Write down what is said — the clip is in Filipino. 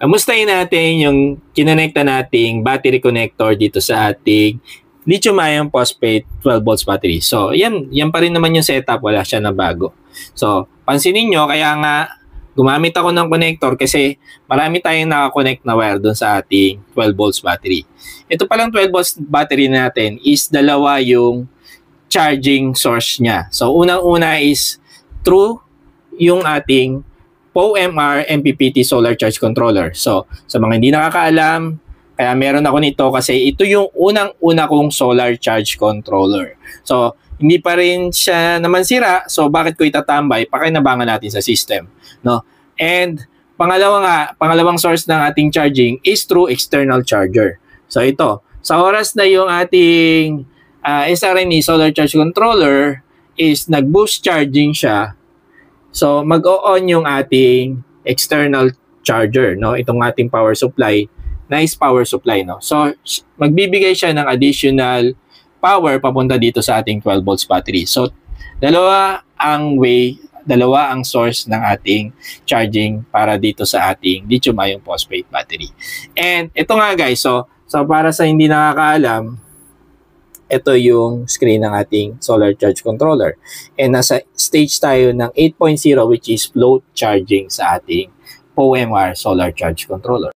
Kamustahin natin yung kinonekta nating battery connector dito sa ating lithium-ion phosphate 12 volts battery. So, yan pa rin naman yung setup, wala siya na bago. So, pansinin nyo, kaya nga gumamit ako ng connector kasi marami tayong nakakonect na wire doon sa ating 12 volts battery. Ito palang 12 volts battery natin is dalawa yung charging source niya. So, unang-una is through yung ating POMR MPPT Solar Charge Controller. So, sa mga hindi nakakaalam, kaya meron ako nito kasi ito yung unang-una kong solar charge controller. So, hindi pa rin siya naman sira. So, bakit ko itatambay? Pakinabangan natin sa system. No? And, pangalawang source ng ating charging is through external charger. So, ito. Sa oras na yung ating SRNE Solar Charge Controller is nag-boost charging siya. So, mag-o-on yung ating external charger. No? Itong ating power supply. Nice power supply, no? So, magbibigay siya ng additional power papunta dito sa ating 12 volts battery. So, dalawa ang source ng ating charging para dito sa ating lithium-ion phosphate battery. And ito nga guys, so para sa hindi nakakaalam, ito yung screen ng ating solar charge controller. And nasa stage tayo ng 8.0 which is float charging sa ating POMR solar charge controller.